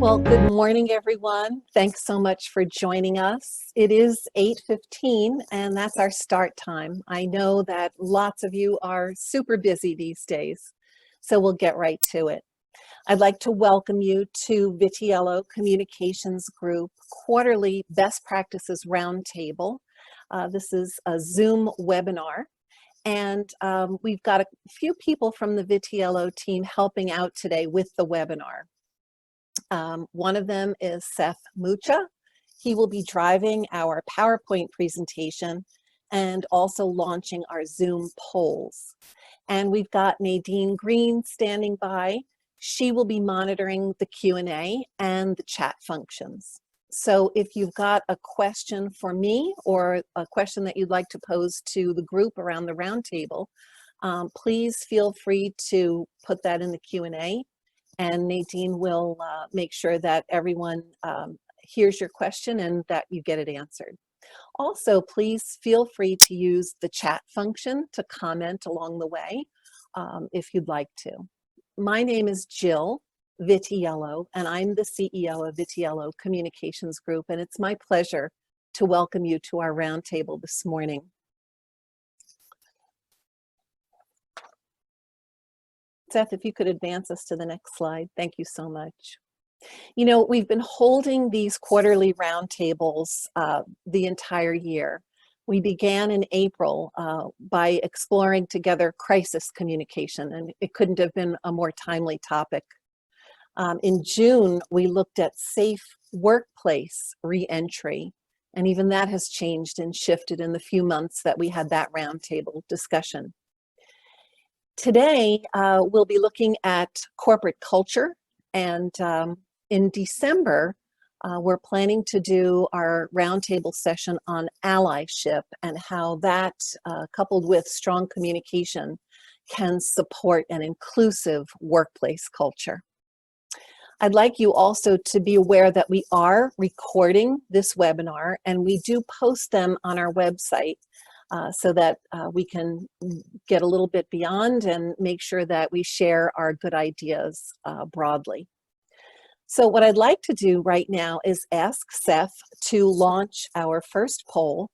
Well, good morning, everyone. Thanks so much for joining us. It is 8:15, and that's our start time. I know that lots of you are super busy these days, so we'll get right to it. I'd like to welcome you to Vitiello Communications Group quarterly Best Practices Roundtable. This is a Zoom webinar, and we've got a few people from the Vitiello team helping out today with the webinar. One of them is Seth Mucha. He will be driving our PowerPoint presentation and also launching our Zoom polls. And we've got Nadine Green standing by. She will be monitoring the Q&A and the chat functions. So if you've got a question for me or a question that you'd like to pose to the group around the roundtable, please feel free to put that in the Q&A. And Nadine will make sure that everyone hears your question and that you get it answered. Also, please feel free to use the chat function to comment along the way if you'd like to. My name is Jill Vitiello, and I'm the CEO of Vitiello Communications Group, and it's my pleasure to welcome you to our roundtable this morning. Seth, if you could advance us to the next slide. Thank you so much. You know, we've been holding these quarterly roundtables the entire year. We began in April by exploring together crisis communication, and it couldn't have been a more timely topic. In June, we looked at safe workplace re-entry, and even that has changed and shifted in the few months that we had that roundtable discussion. Today, we'll be looking at corporate culture, and in December, we're planning to do our roundtable session on allyship and how that, coupled with strong communication, can support an inclusive workplace culture. I'd like you also to be aware that we are recording this webinar, and we do post them on our website. So that we can get a little bit beyond and make sure that we share our good ideas broadly. So what I'd like to do right now is ask Seth to launch our first poll,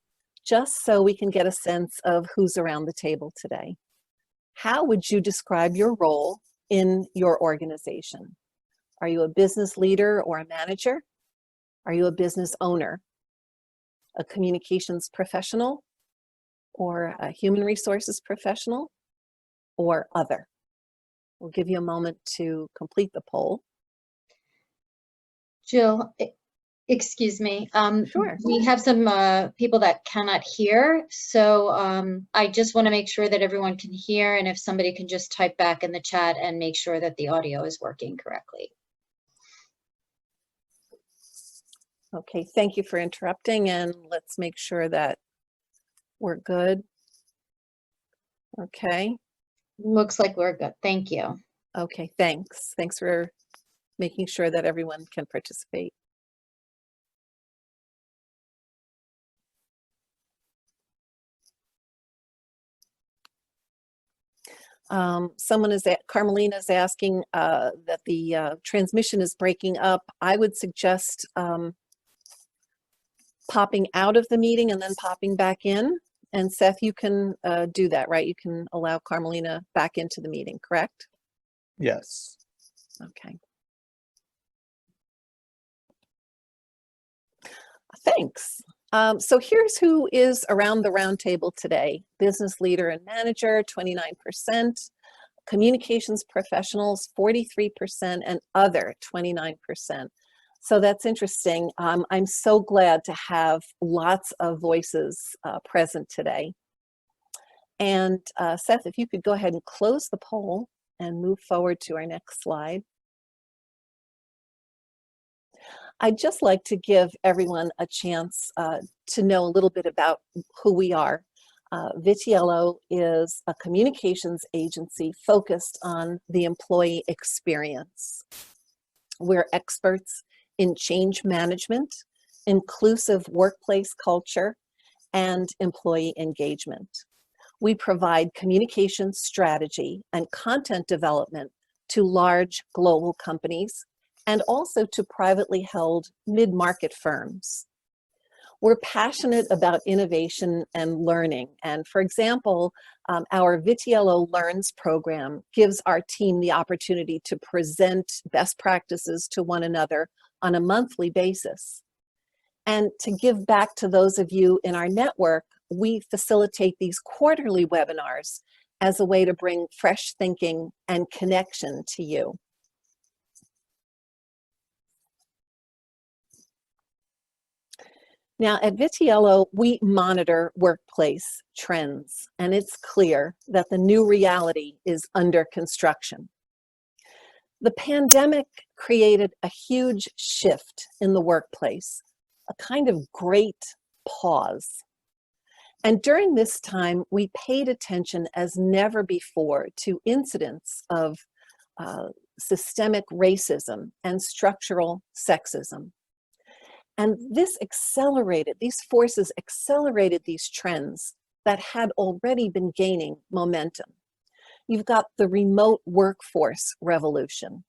just so we can get a sense of who's around the table today. How would you describe your role in your organization? Are you a business leader or a manager? Are you a business owner? A communications professional? Or a human resources professional, or other? We'll give you a moment to complete the poll. Jill, excuse me. Sure. We have some people that cannot hear, so I just want to make sure that everyone can hear, and if somebody can just type back in the chat and make sure that the audio is working correctly. Okay, thank you for interrupting, and let's make sure that we're good. Okay. Looks like we're good. Thank you. Okay, thanks. Thanks for making sure that everyone can participate. Carmelina is asking that the transmission is breaking up. I would suggest popping out of the meeting and then popping back in. And Seth, you can do that, right? You can allow Carmelina back into the meeting, correct? Yes. Okay. Thanks. So here's who is around the roundtable today. Business leader and manager, 29%. Communications professionals, 43%. And other, 29%. So that's interesting. I'm so glad to have lots of voices present today. And Seth, if you could go ahead and close the poll and move forward to our next slide. I'd just like to give everyone a chance to know a little bit about who we are. Vitiello is a communications agency focused on the employee experience. We're experts in change management, inclusive workplace culture, and employee engagement. We provide communication strategy and content development to large global companies and also to privately held mid-market firms. We're passionate about innovation and learning. And for example, our Vitiello Learns program gives our team the opportunity to present best practices to one another on a monthly basis. And to give back to those of you in our network, we facilitate these quarterly webinars as a way to bring fresh thinking and connection to you. Now, at Vitiello, we monitor workplace trends, and it's clear that the new reality is under construction. The pandemic created a huge shift in the workplace, a kind of great pause. And during this time, we paid attention as never before to incidents of systemic racism and structural sexism. And these forces accelerated these trends that had already been gaining momentum. You've got the remote workforce revolution.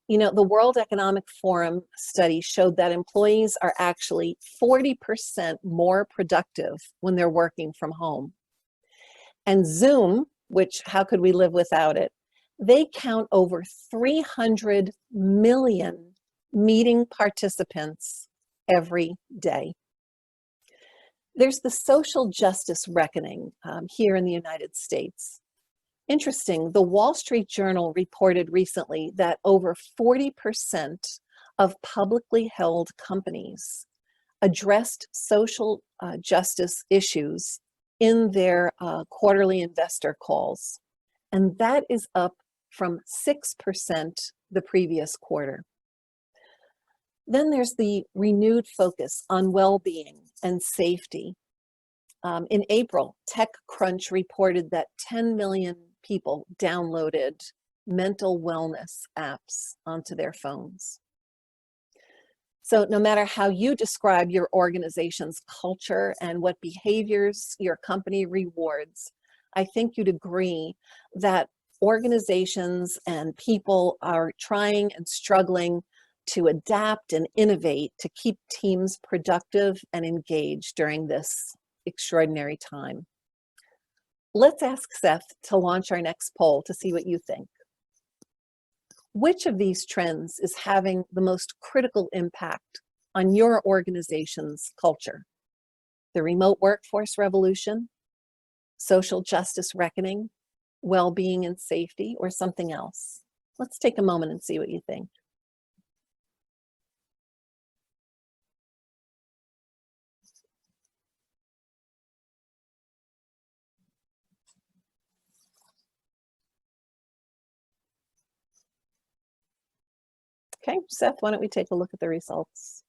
You know, the World Economic Forum study showed that employees are actually 40% more productive when they're working from home. And Zoom, which how could we live without it? They count over 300 million meeting participants every day. There's the social justice reckoning here in the United States. Interesting, the Wall Street Journal reported recently that over 40% of publicly held companies addressed social justice issues in their quarterly investor calls. And that is up from 6% the previous quarter. Then there's the renewed focus on well-being and safety. In April, TechCrunch reported that 10 million people downloaded mental wellness apps onto their phones. So no matter how you describe your organization's culture and what behaviors your company rewards, I think you'd agree that organizations and people are trying and struggling to adapt and innovate to keep teams productive and engaged during this extraordinary time. Let's ask Seth to launch our next poll to see what you think. Which of these trends is having the most critical impact on your organization's culture? The remote workforce revolution, social justice reckoning, well-being and safety, or something else? Let's take a moment and see what you think. Okay, Seth, why don't we take a look at the results?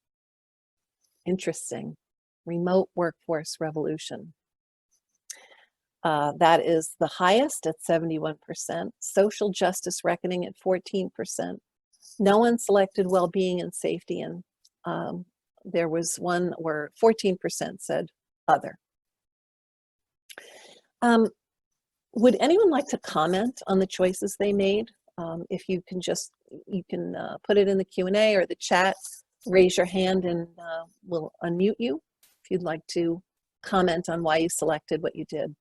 Interesting. Remote workforce revolution. That is the highest at 71%. Social justice reckoning at 14%. No one selected well-being and safety, and there was one where 14% said other. Would anyone like to comment on the choices they made? If you can put it in the Q&A or the chat, raise your hand and we'll unmute you if you'd like to comment on why you selected what you did.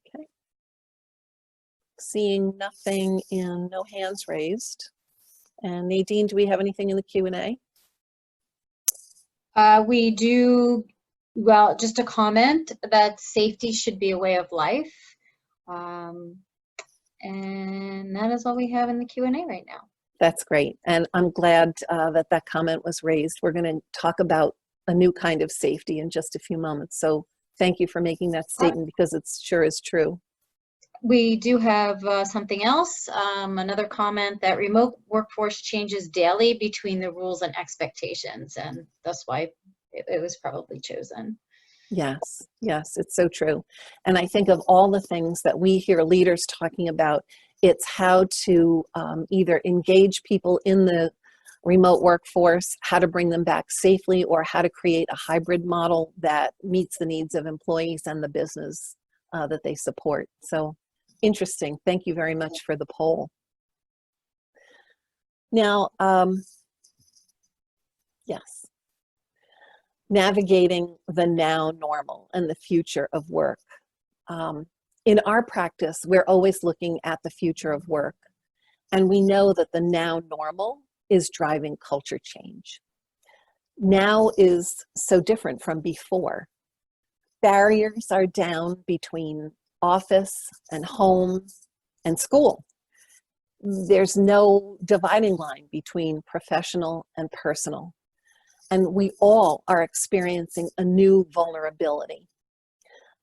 Okay. Seeing nothing in no hands raised. And Nadine, do we have anything in the Q&A? We do, well, just a comment that safety should be a way of life. And that is all we have in the Q&A right now. That's great. And I'm glad that that comment was raised. We're going to talk about a new kind of safety in just a few moments. So thank you for making that statement because it sure is true. We do have something else, another comment that remote workforce changes daily between the rules and expectations, and that's why it was probably chosen. Yes, yes, it's so true. And I think of all the things that we hear leaders talking about, it's how to either engage people in the remote workforce, how to bring them back safely, or how to create a hybrid model that meets the needs of employees and the business that they support. So Interesting. Thank you very much for the poll. Now, yes, navigating the now normal and the future of work. In our practice, we're always looking at the future of work, and we know that the now normal is driving culture change. Now is so different from before. Barriers are down between office and home and school. There's no dividing line between professional and personal. And we all are experiencing a new vulnerability.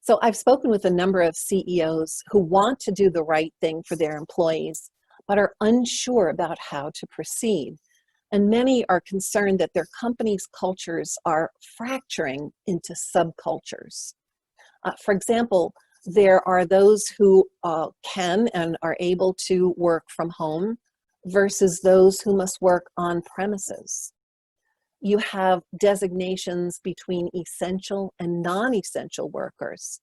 So I've spoken with a number of CEOs who want to do the right thing for their employees, but are unsure about how to proceed. And many are concerned that their company's cultures are fracturing into subcultures. For example, there are those who can and are able to work from home versus those who must work on premises. You have designations between essential and non-essential workers.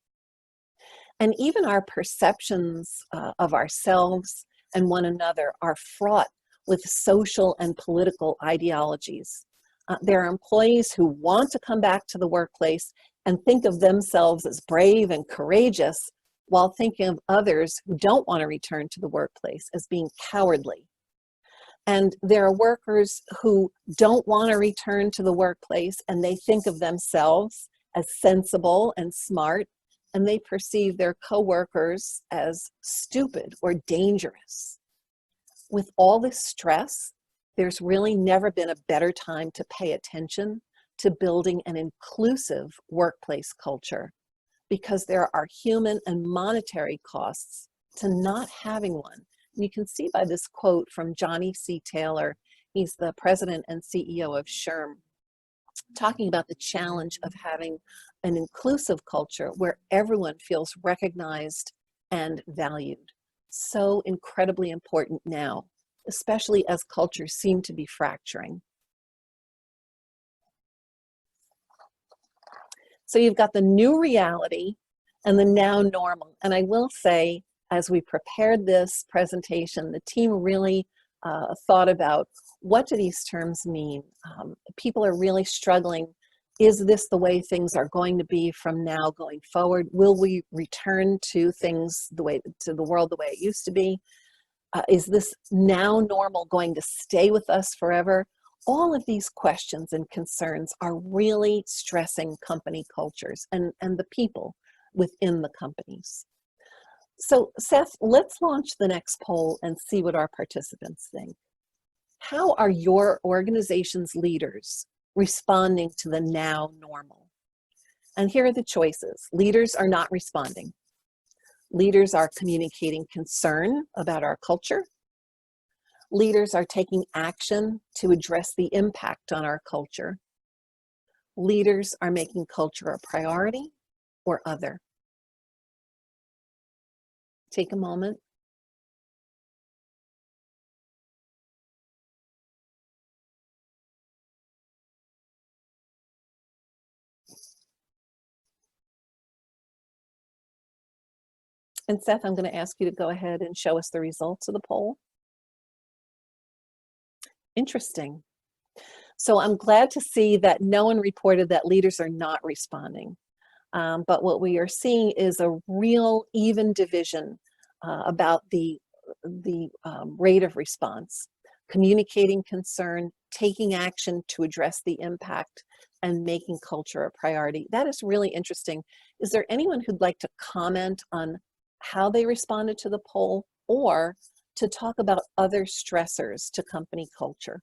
And even our perceptions of ourselves and one another are fraught with social and political ideologies. There are employees who want to come back to the workplace and think of themselves as brave and courageous, while thinking of others who don't want to return to the workplace as being cowardly. And there are workers who don't want to return to the workplace, and they think of themselves as sensible and smart, and they perceive their coworkers as stupid or dangerous. With all this stress, there's really never been a better time to pay attention to building an inclusive workplace culture, because there are human and monetary costs to not having one. And you can see by this quote from Johnny C. Taylor, he's the president and CEO of SHRM, talking about the challenge of having an inclusive culture where everyone feels recognized and valued. So incredibly important now, especially as cultures seem to be fracturing. So you've got the new reality and the now normal. And I will say, as we prepared this presentation, the team really thought about, what do these terms mean? People are really struggling. Is this the way things are going to be from now going forward? Will we return to things to the world the way it used to be? Is this now normal going to stay with us forever? All of these questions and concerns are really stressing company cultures and the people within the companies. So Seth, let's launch the next poll and see what our participants think. How are your organization's leaders responding to the now normal? And here are the choices. Leaders are not responding. Leaders are communicating concern about our culture. Leaders are taking action to address the impact on our culture. Leaders are making culture a priority, or other. Take a moment. And Seth, I'm going to ask you to go ahead and show us the results of the poll. Interesting. So I'm glad to see that no one reported that leaders are not responding. But what we are seeing is a real even division about the rate of response, communicating concern, taking action to address the impact, and making culture a priority. That is really interesting. Is there anyone who'd like to comment on how they responded to the poll, or to talk about other stressors to company culture?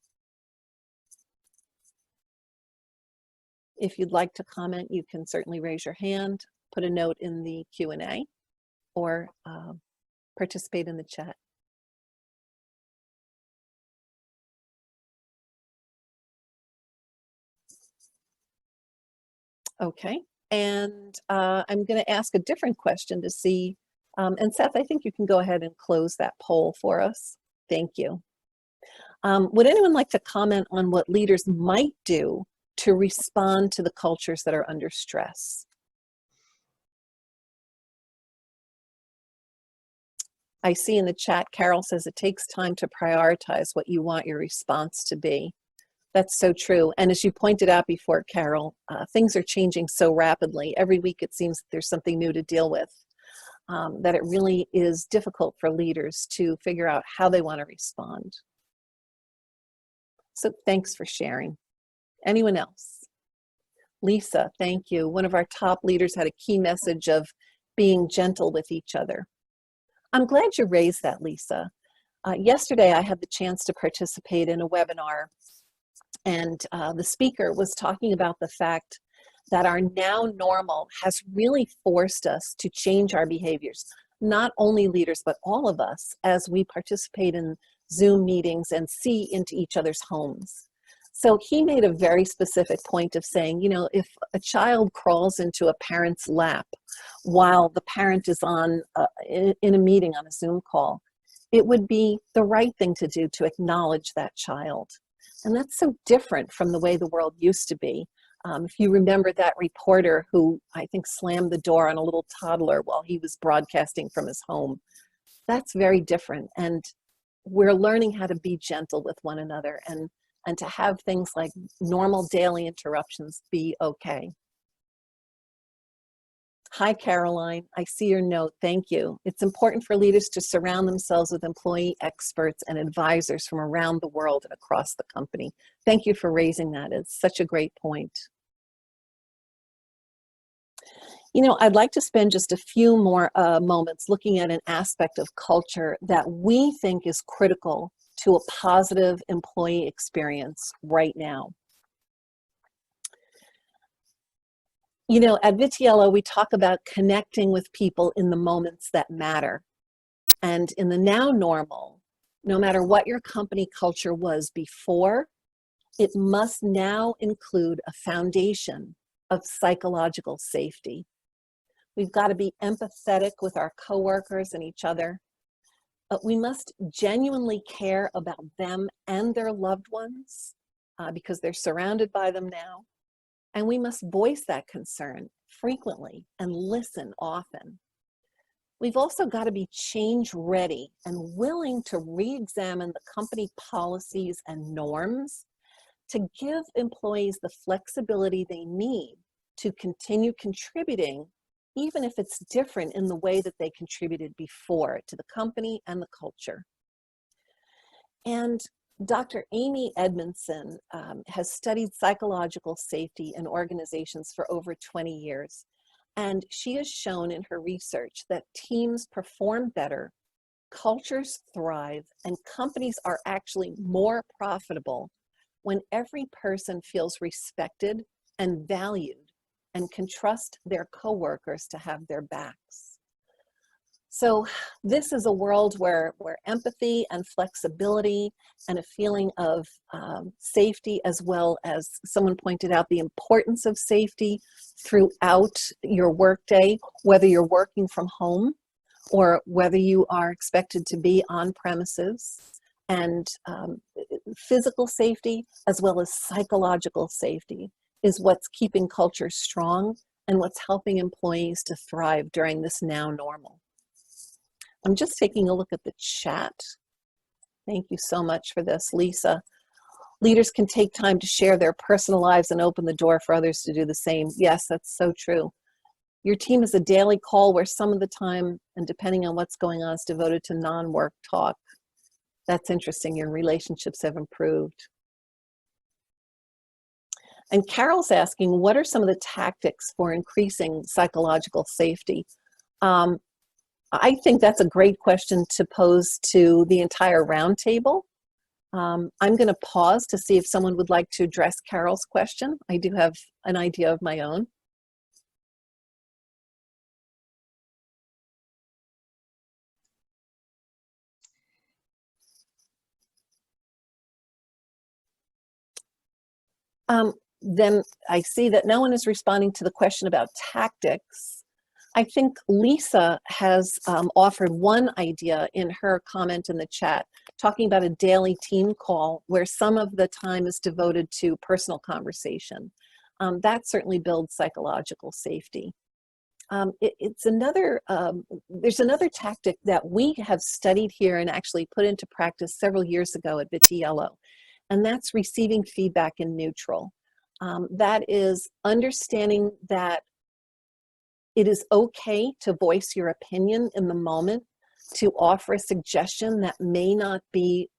If you'd like to comment, you can certainly raise your hand, put a note in the Q&A, or participate in the chat. Okay, and I'm going to ask a different question to see, and Seth, I think you can go ahead and close that poll for us. Thank you. Would anyone like to comment on what leaders might do to respond to the cultures that are under stress? I see in the chat, Carol says it takes time to prioritize what you want your response to be. That's so true. And as you pointed out before, Carol, things are changing so rapidly. Every week it seems there's something new to deal with, that it really is difficult for leaders to figure out how they want to respond. So thanks for sharing. Anyone else? Lisa, thank you. One of our top leaders had a key message of being gentle with each other. I'm glad you raised that, Lisa. Yesterday, I had the chance to participate in a webinar, and the speaker was talking about the fact that our now normal has really forced us to change our behaviors, not only leaders, but all of us, as we participate in Zoom meetings and see into each other's homes. So he made a very specific point of saying, you know, if a child crawls into a parent's lap while the parent is on in a meeting on a Zoom call, it would be the right thing to do to acknowledge that child. And that's so different from the way the world used to be. If you remember that reporter who I think slammed the door on a little toddler while he was broadcasting from his home, that's very different. And we're learning how to be gentle with one another and to have things like normal daily interruptions be okay. Hi, Caroline. I see your note. Thank you. It's important for leaders to surround themselves with employee experts and advisors from around the world and across the company. Thank you for raising that. It's such a great point. You know, I'd like to spend just a few more moments looking at an aspect of culture that we think is critical to a positive employee experience right now. You know, at Vitiello, we talk about connecting with people in the moments that matter. And in the now normal, no matter what your company culture was before, it must now include a foundation of psychological safety. We've got to be empathetic with our coworkers and each other. But we must genuinely care about them and their loved ones because they're surrounded by them now. And we must voice that concern frequently and listen often. We've also got to be change ready and willing to re-examine the company policies and norms to give employees the flexibility they need to continue contributing, even if it's different in the way that they contributed before to the company and the culture. And Dr. Amy Edmondson has studied psychological safety in organizations for over 20 years. And she has shown in her research that teams perform better, cultures thrive, and companies are actually more profitable when every person feels respected and valued and can trust their coworkers to have their backs. So this is a world where empathy and flexibility and a feeling of safety, as well as someone pointed out the importance of safety throughout your workday, whether you're working from home or whether you are expected to be on premises, and physical safety as well as psychological safety is what's keeping culture strong and what's helping employees to thrive during this now normal. I'm just taking a look at the chat. Thank you so much for this, Lisa. Leaders can take time to share their personal lives and open the door for others to do the same. Yes, that's so true. Your team is a daily call where some of the time, and depending on what's going on, is devoted to non-work talk. That's interesting. Your relationships have improved. And Carol's asking, what are some of the tactics for increasing psychological safety? I think that's a great question to pose to the entire roundtable. I'm going to pause to see if someone would like to address Carol's question. I do have an idea of my own. Then I see that no one is responding to the question about tactics. I think Lisa has offered one idea in her comment in the chat, talking about a daily team call where some of the time is devoted to personal conversation. That certainly builds psychological safety. It's another, there's another tactic that we have studied here and actually put into practice several years ago at Vitiello, and that's receiving feedback in neutral. That is understanding that it is okay to voice your opinion in the moment, to offer a suggestion that may not be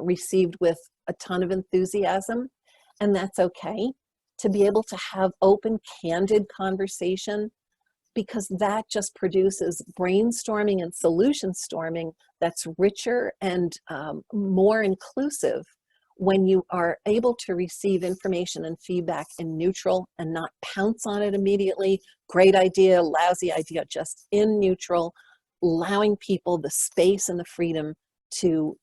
received with a ton of enthusiasm, and that's okay. To be able to have open, candid conversation, because that just produces brainstorming and solution storming that's richer and more inclusive when you are able to receive information and feedback in neutral and not pounce on it immediately. Great idea, lousy idea, just in neutral, allowing people the space and the freedom to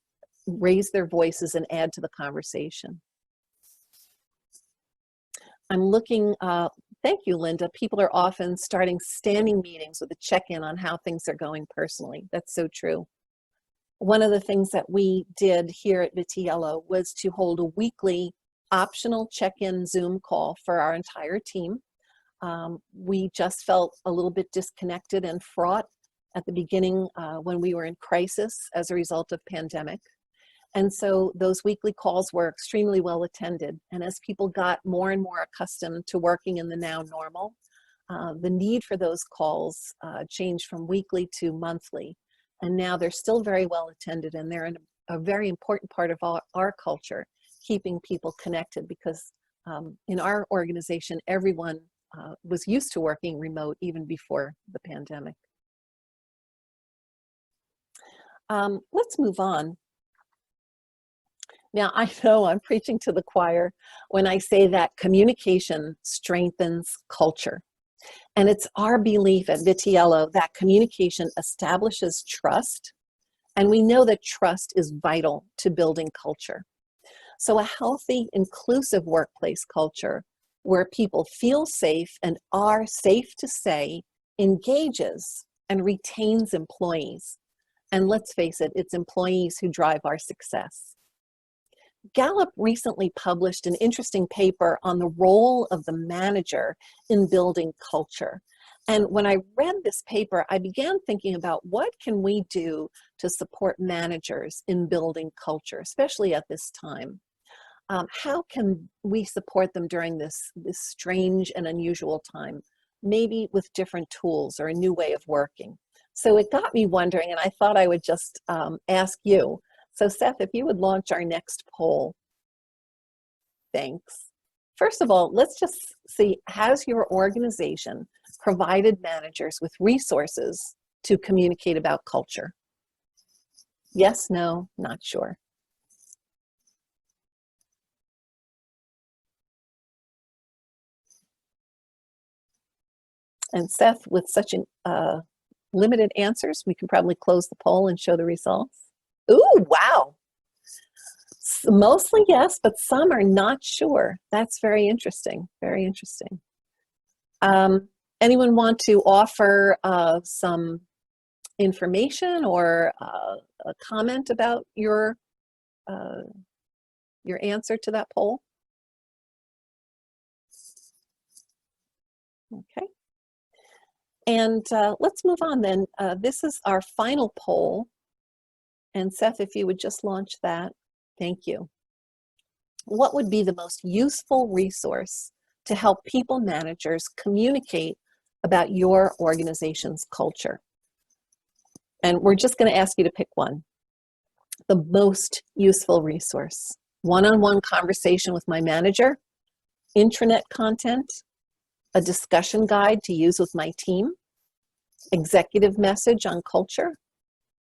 raise their voices and add to the conversation. I'm looking, thank you, Linda. People are often starting standing meetings with a check-in on how things are going personally. That's so true. One of the things that we did here at Vitiello was to hold a weekly optional check-in Zoom call for our entire team. We just felt a little bit disconnected and fraught at the beginning when we were in crisis as a result of pandemic. And so those weekly calls were extremely well attended. And as people got more and more accustomed to working in the now normal, the need for those calls changed from weekly to monthly. And now they're still very well attended, and they're a very important part of our culture, keeping people connected, because in our organization, everyone was used to working remote even before the pandemic. Let's move on. Now, I know I'm preaching to the choir when I say that communication strengthens culture. And it's our belief at Vitiello that communication establishes trust, and we know that trust is vital to building culture. So a healthy, inclusive workplace culture where people feel safe and are safe to say engages and retains employees. And let's face it, it's employees who drive our success. Gallup recently published an interesting paper on the role of the manager in building culture. And when I read this paper, I began thinking about what can we do to support managers in building culture, especially at this time. How can we support them during this strange and unusual time, maybe with different tools or a new way of working? So it got me wondering, and I thought I would just ask you. So Seth, if you would launch our next poll. Thanks. First of all, let's just see, has your organization provided managers with resources to communicate about culture? Yes, no, not sure. And Seth, with such limited answers, we can probably close the poll and show the results. Ooh, wow. Mostly yes, but some are not sure. That's very interesting, very interesting. Anyone want to offer some information or a comment about your answer to that poll? Okay. And let's move on then. This is our final poll. And Seth, if you would just launch that. Thank you. What would be the most useful resource to help people managers communicate about your organization's culture? And we're just going to ask you to pick one. The most useful resource. One-on-one conversation with my manager, intranet content, a discussion guide to use with my team, executive message on culture,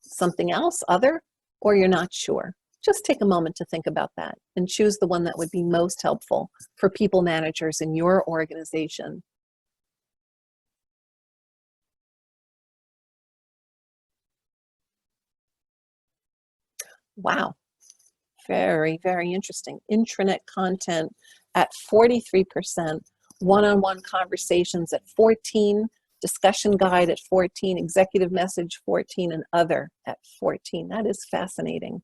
something else, other, or you're not sure. Just take a moment to think about that and choose the one that would be most helpful for people managers in your organization. Wow, very, very interesting. Intranet content at 43%, one-on-one conversations at 14%, discussion guide at 14%, executive message 14%, and other at 14%. That is fascinating.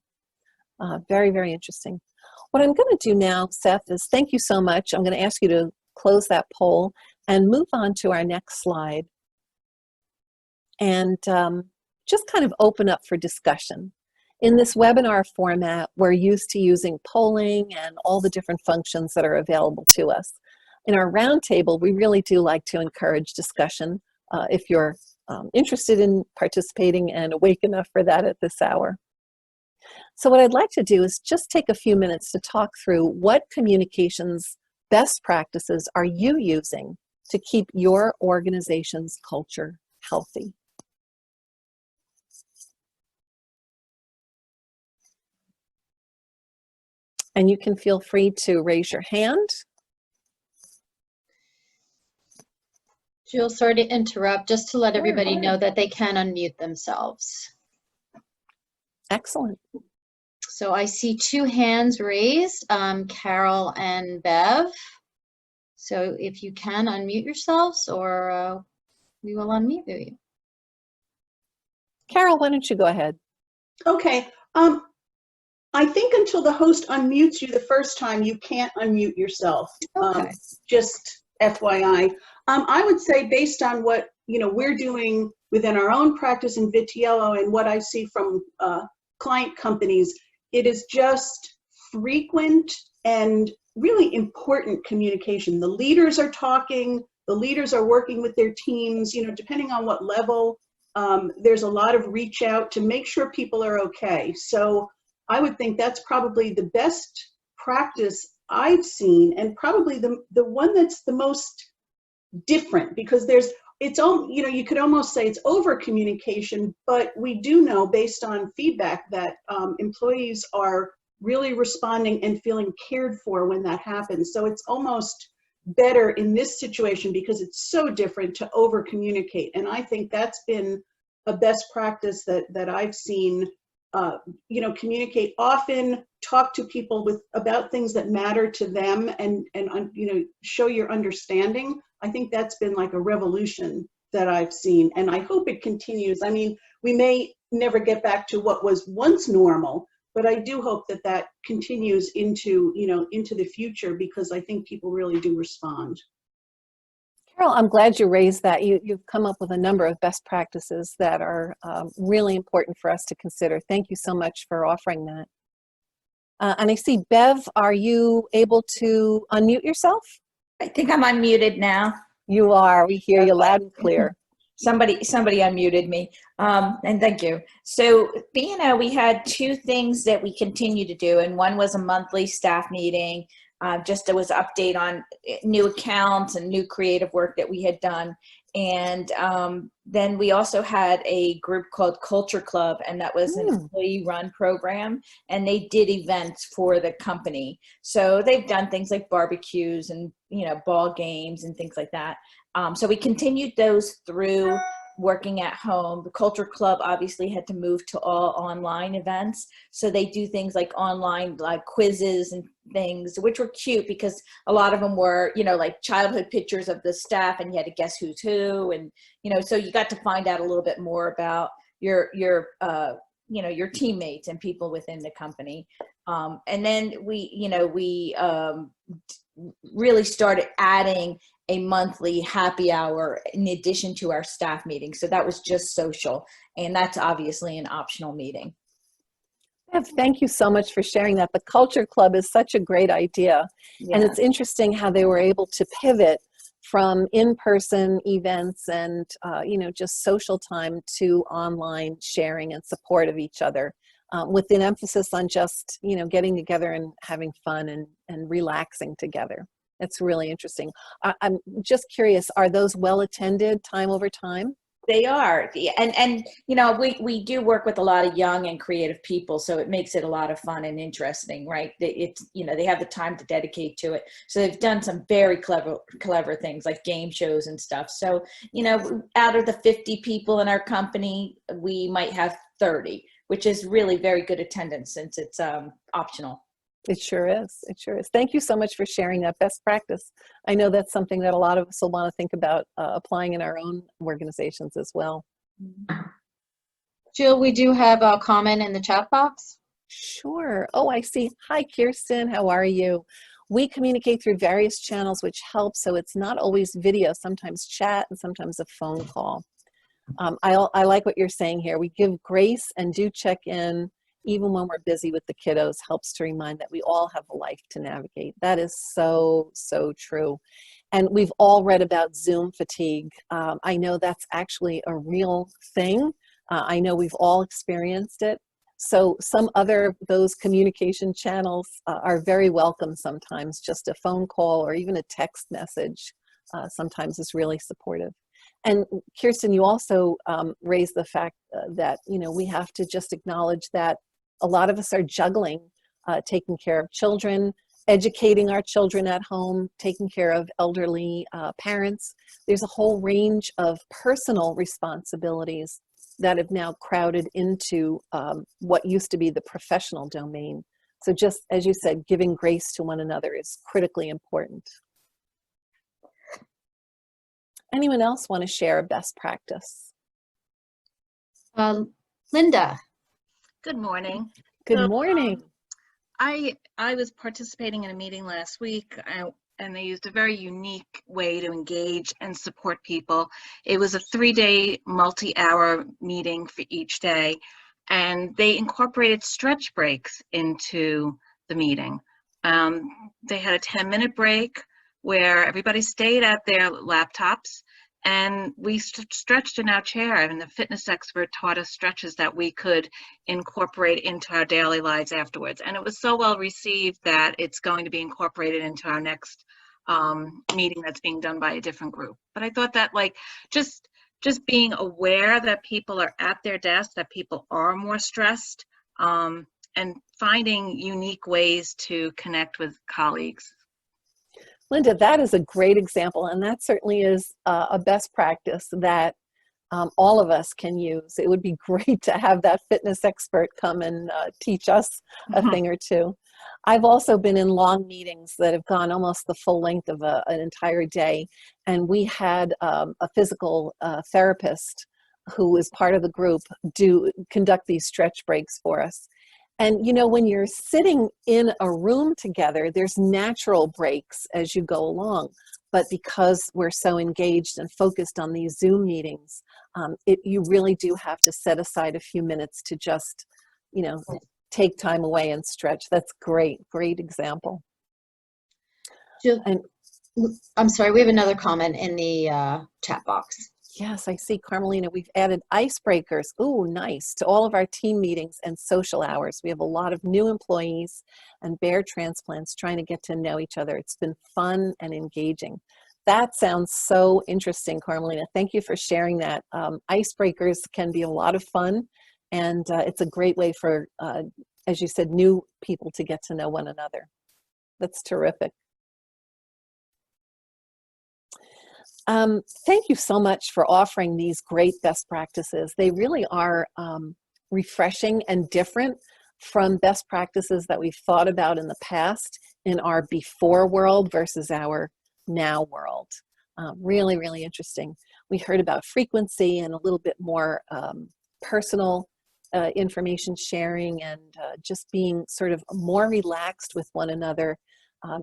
Very, very interesting. What I'm going to do now, Seth, is thank you so much. I'm going to ask you to close that poll and move on to our next slide. and just kind of open up for discussion. In this webinar format, we're used to using polling and all the different functions that are available to us. In our roundtable, we really do like to encourage discussion if you're interested in participating and awake enough for that at this hour. So what I'd like to do is just take a few minutes to talk through what communications best practices are you using to keep your organization's culture healthy. And you can feel free to raise your hand. Jill, sorry to interrupt, just to let everybody know that they can unmute themselves. Excellent. So I see two hands raised, Carol and Bev. So if you can unmute yourselves, or we will unmute you. Carol, why don't you go ahead? Okay. I think until the host unmutes you the first time, you can't unmute yourself. Okay. Just FYI. I would say based on what we're doing within our own practice in Vitiello and what I see from client companies, it is just frequent and really important communication. The leaders are talking, the leaders are working with their teams, depending on what level. There's a lot of reach out to make sure people are okay. So I would think that's probably the best practice I've seen, and probably the one that's the most different, because you could almost say it's over communication, but we do know based on feedback that employees are really responding and feeling cared for when that happens. So it's almost better in this situation because it's so different to over communicate. And I think that's been a best practice that I've seen. Communicate often, talk to people about things that matter to them, and show your understanding. I think that's been like a revolution that I've seen, and I hope it continues. I mean, we may never get back to what was once normal, but I do hope that continues into the future, because I think people really do respond. Carol, I'm glad you raised that. You've come up with a number of best practices that are really important for us to consider. Thank you so much for offering that. And I see, Bev, are you able to unmute yourself? I think I'm unmuted now. You are. We hear you loud and clear. Somebody unmuted me, and thank you. So, we had two things that we continue to do, and one was a monthly staff meeting. Just it was an update on new accounts and new creative work that we had done. And then we also had a group called Culture Club, and that was an employee-run program, and they did events for the company. So they've done things like barbecues and ball games and things like that. So we continued those through working at home. The Culture Club obviously had to move to all online events. So they do things like online, like quizzes and things, which were cute because a lot of them were, like childhood pictures of the staff, and you had to guess who's who. And, so you got to find out a little bit more about your teammates and people within the company. And then we really started adding a monthly happy hour in addition to our staff meeting. So that was just social, and that's obviously an optional meeting. Bev, thank you so much for sharing that. The Culture Club is such a great idea. Yeah. And it's interesting how they were able to pivot from in-person events and, just social time to online sharing and support of each other, with an emphasis on just, getting together and having fun and relaxing together. It's really interesting. I'm just curious, are those well attended time over time? They are. And we do work with a lot of young and creative people, so it makes it a lot of fun and interesting, right? They have the time to dedicate to it. So they've done some very clever things like game shows and stuff. So, out of the 50 people in our company, we might have 30, which is really very good attendance since it's optional. It sure is. It sure is. Thank you so much for sharing that best practice. I know that's something that a lot of us will want to think about applying in our own organizations as well. Jill, we do have a comment in the chat box. Sure. Oh, I see. Hi, Kirsten. How are you? We communicate through various channels, which helps. So it's not always video, sometimes chat and sometimes a phone call. I like what you're saying here. We give grace and do check in even when we're busy with the kiddos, helps to remind that we all have a life to navigate. That is so, so true. And we've all read about Zoom fatigue. I know that's actually a real thing. I know we've all experienced it. So some other, those communication channels are very welcome sometimes. Just a phone call or even a text message sometimes is really supportive. And Kirsten, you also raised the fact that, you know, we have to just acknowledge that a lot of us are juggling taking care of children, educating our children at home, taking care of elderly parents. There's a whole range of personal responsibilities that have now crowded into what used to be the professional domain. So just as you said, giving grace to one another is critically important. Anyone else want to share a best practice? Linda. Good morning. Good So, morning. I was participating in a meeting last week, and they used a very unique way to engage and support people. It was a 3-day multi-hour meeting for each day, and they incorporated stretch breaks into the meeting. They had a 10-minute break where everybody stayed at their laptops, and we stretched in our chair, and the fitness expert taught us stretches that we could incorporate into our daily lives afterwards. And it was so well received that it's going to be incorporated into our next meeting that's being done by a different group. But I thought that, like, just being aware that people are at their desk, that people are more stressed, and finding unique ways to connect with colleagues. Linda, that is a great example, and that certainly is a best practice that all of us can use. It would be great to have that fitness expert come and teach us a thing or two. I've also been in long meetings that have gone almost the full length of an entire day, and we had a physical therapist who was part of the group conduct these stretch breaks for us. And you know, when you're sitting in a room together, there's natural breaks as you go along. But because we're so engaged and focused on these Zoom meetings, you really do have to set aside a few minutes to just, you know, take time away and stretch. That's great, great example. Jill, And I'm sorry, we have another comment in the chat box. yes, I see, Carmelina, we've added icebreakers. Ooh, nice. To all of our team meetings and social hours. We have a lot of new employees and bear transplants trying to get to know each other. It's been fun and engaging. That sounds so interesting, Carmelina. Thank you for sharing that. Icebreakers can be a lot of fun, and it's a great way for, as you said, new people to get to know one another. That's terrific. Thank you so much for offering these great best practices. They really are refreshing and different from best practices that we've thought about in the past in our before world versus our now world. Really, really interesting. We heard about frequency and a little bit more personal information sharing and just being sort of more relaxed with one another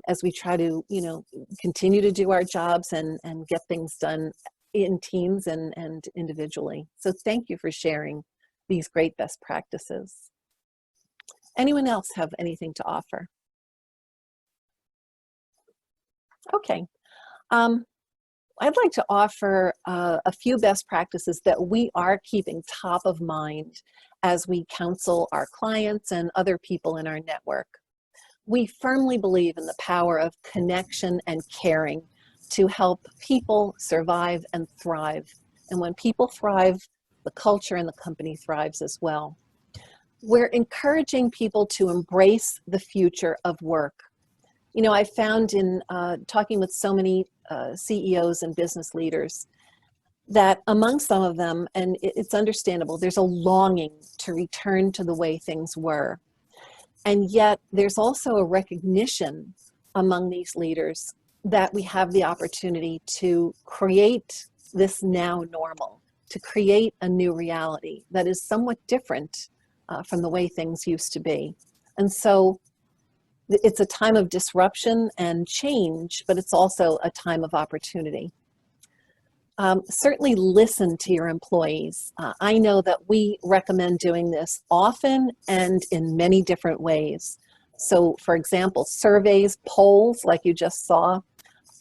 as we try to, you know, continue to do our jobs and get things done in teams and individually. So thank you for sharing these great best practices. Anyone else have anything to offer? Okay. I'd like to offer a few best practices that we are keeping top of mind as we counsel our clients and other people in our network. We firmly believe in the power of connection and caring to help people survive and thrive. And when people thrive, the culture and the company thrives as well. We're encouraging people to embrace the future of work. You know, I found in talking with so many CEOs and business leaders that among some of them, and it's understandable, there's a longing to return to the way things were. And yet there's also a recognition among these leaders that we have the opportunity to create this now normal, to create a new reality that is somewhat different from the way things used to be. And so it's a time of disruption and change, but it's also a time of opportunity. Certainly listen to your employees. I know that we recommend doing this often and in many different ways. So, for example, surveys, polls, like you just saw,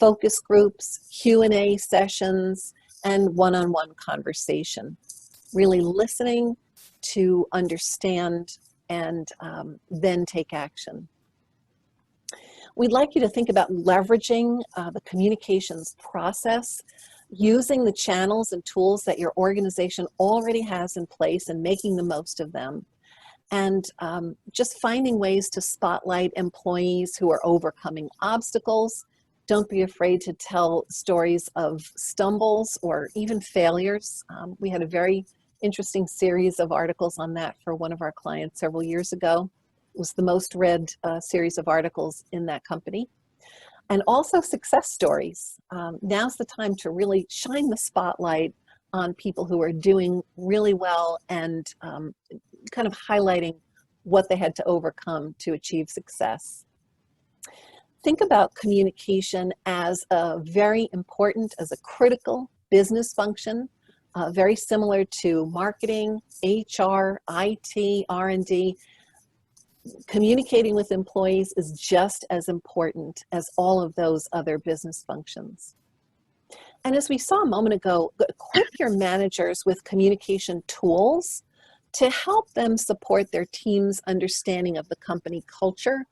focus groups, Q&A sessions, and one-on-one conversation. Really listening to understand and then take action. We'd like you to think about leveraging the communications process, using the channels and tools that your organization already has in place and making the most of them. And just finding ways to spotlight employees who are overcoming obstacles. Don't be afraid to tell stories of stumbles or even failures. We had a very interesting series of articles on that for one of our clients several years ago. It was the most read series of articles in that company. And also success stories. Now's the time to really shine the spotlight on people who are doing really well and kind of highlighting what they had to overcome to achieve success. Think about communication as a very important, as a critical business function, very similar to marketing, HR, IT, R&D. Communicating with employees is just as important as all of those other business functions. And as we saw a moment ago, equip your managers with communication tools to help them support their team's understanding of the company culture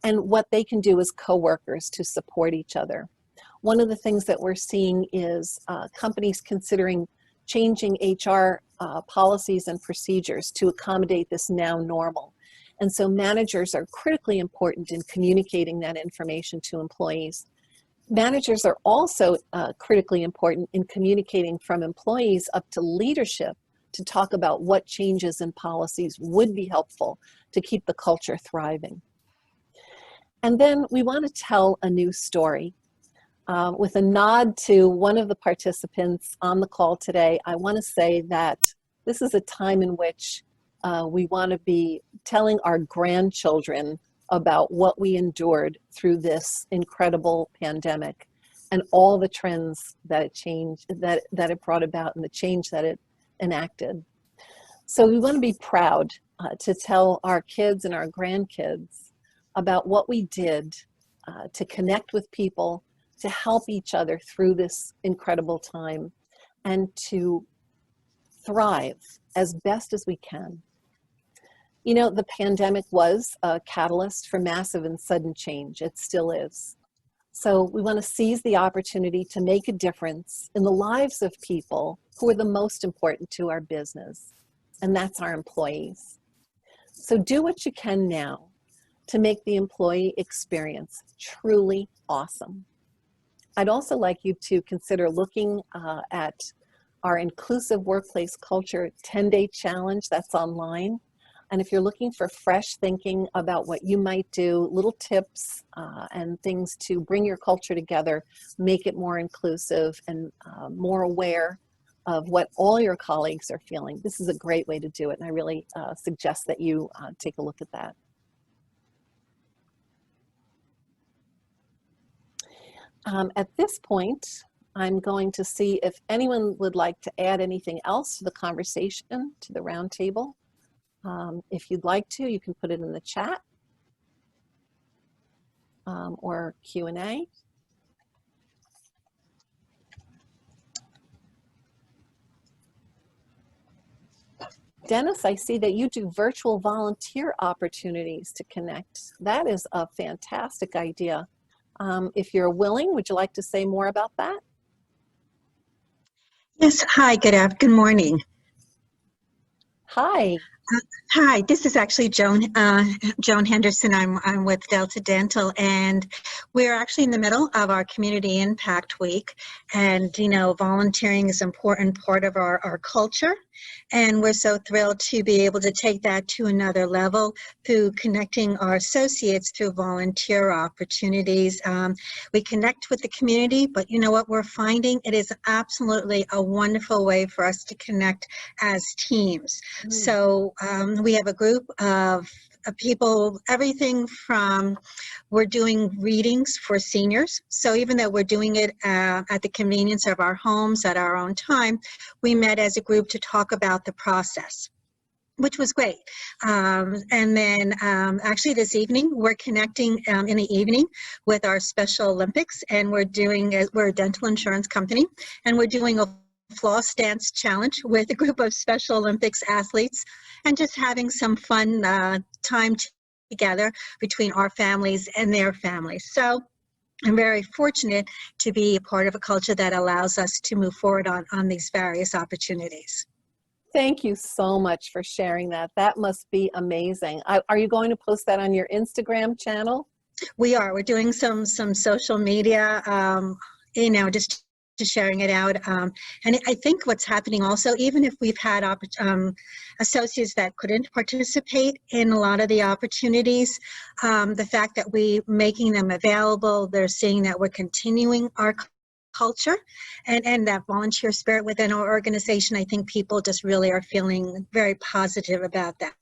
and what they can do as coworkers to support each other. One of the things that we're seeing is companies considering changing HR policies and procedures to accommodate this now normal. And so managers are critically important in communicating that information to employees. Managers are also critically important in communicating from employees up to leadership to talk about what changes in policies would be helpful to keep the culture thriving. And then we want to tell a new story. With a nod to one of the participants on the call today, I want to say that this is a time in which we want to be telling our grandchildren about what we endured through this incredible pandemic and all the trends that it brought about and the change that it enacted. So we want to be proud to tell our kids and our grandkids about what we did to connect with people, to help each other through this incredible time, and to thrive as best as we can. You know, the pandemic was a catalyst for massive and sudden change. It still is. So we want to seize the opportunity to make a difference in the lives of people who are the most important to our business, and that's our employees. So do what you can now to make the employee experience truly awesome. I'd also like you to consider looking at our Inclusive Workplace Culture 10-Day Challenge that's online. And if you're looking for fresh thinking about what you might do, little tips and things to bring your culture together, make it more inclusive and more aware of what all your colleagues are feeling, this is a great way to do it. And I really suggest that you take a look at that. At this point, I'm going to see if anyone would like to add anything else to the conversation, to the roundtable. If you'd like to, you can put it in the chat or Q&A. Dennis, I see that you do virtual volunteer opportunities to connect. That is a fantastic idea. If you're willing, would you like to say more about that? Yes, hi, good morning. Hi. Hi, this is actually Joan Henderson. I'm with Delta Dental, and we're actually in the middle of our Community Impact Week. And, you know, volunteering is an important part of our culture. And we're so thrilled to be able to take that to another level through connecting our associates through volunteer opportunities. We connect with the community, but you know what we're finding? It is absolutely a wonderful way for us to connect as teams. So we have a group of people, everything from, we're doing readings for seniors. So even though we're doing it at the convenience of our homes at our own time, we met as a group to talk about the process, which was great. And then actually this evening, we're connecting in the evening with our Special Olympics, and we're a dental insurance company, and we're doing a floss dance challenge with a group of Special Olympics athletes, and just having some fun time together between our families and their families. So I'm very fortunate to be a part of a culture that allows us to move forward on these various opportunities. Thank you so much for sharing that. That must be amazing. Are you going to post that on your Instagram channel? We're doing some social media, just sharing it out. And I think what's happening also, even if we've had associates that couldn't participate in a lot of the opportunities, the fact that we making them available, they're seeing that we're continuing our culture and that volunteer spirit within our organization. I think people just really are feeling very positive about that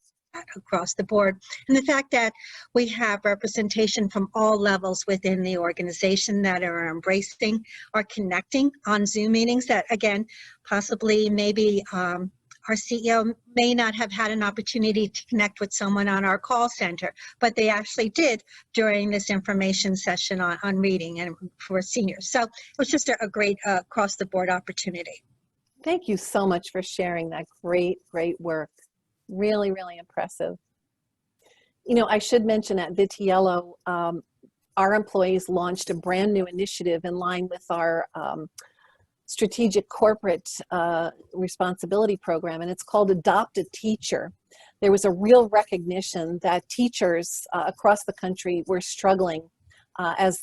across the board. And the fact that we have representation from all levels within the organization that are embracing or connecting on Zoom meetings that, again, possibly maybe our CEO may not have had an opportunity to connect with someone on our call center, but they actually did during this information session on reading and for seniors. So it was just a great across-the-board opportunity. Thank you so much for sharing that great work. Really, really impressive. You know, I should mention at Vitiello, our employees launched a brand new initiative in line with our strategic corporate responsibility program, and it's called Adopt a Teacher. There was a real recognition that teachers across the country were struggling as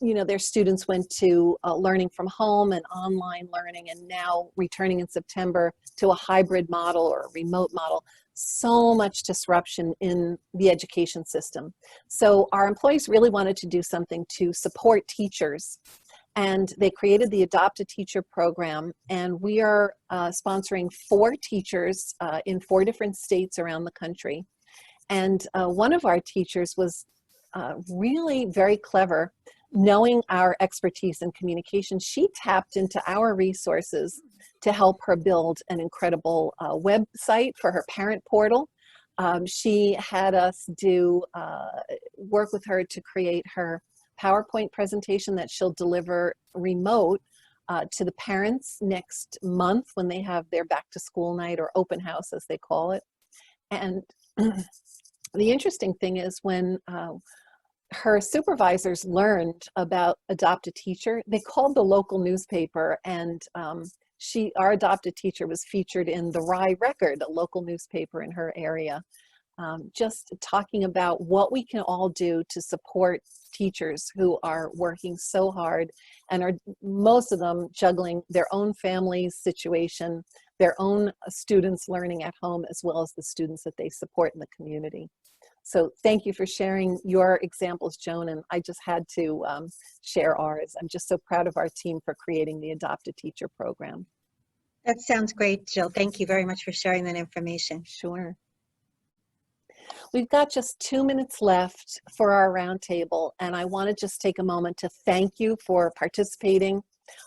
their students went to learning from home and online learning, and now returning in September to a hybrid model or a remote model. So much disruption in the education system. So our employees really wanted to do something to support teachers, and they created the Adopt a Teacher program, and we are sponsoring 4 teachers in 4 different states around the country. And one of our teachers was really very clever. Knowing our expertise in communication, she tapped into our resources to help her build an incredible website for her parent portal. She had us work with her to create her PowerPoint presentation that she'll deliver remote to the parents next month when they have their back to school night, or open house as they call it. And the interesting thing is, when her supervisors learned about Adopt a Teacher, they called the local newspaper, and our Adopt a Teacher was featured in the Rye Record, a local newspaper in her area, just talking about what we can all do to support teachers who are working so hard and are, most of them, juggling their own family's situation, their own students learning at home, as well as the students that they support in the community. So thank you for sharing your examples, Joan, and I just had to share ours. I'm just so proud of our team for creating the Adopt a Teacher program. That sounds great, Jill. Thank you very much for sharing that information. Sure. We've got just 2 minutes left for our roundtable, and I want to just take a moment to thank you for participating.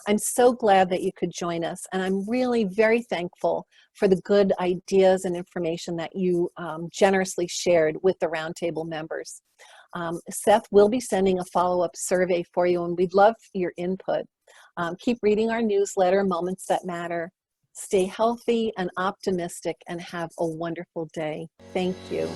I'm so glad that you could join us, and I'm really very thankful for the good ideas and information that you generously shared with the roundtable members. Seth will be sending a follow-up survey for you, and we'd love your input. Keep reading our newsletter, Moments That Matter. Stay healthy and optimistic, and have a wonderful day. Thank you.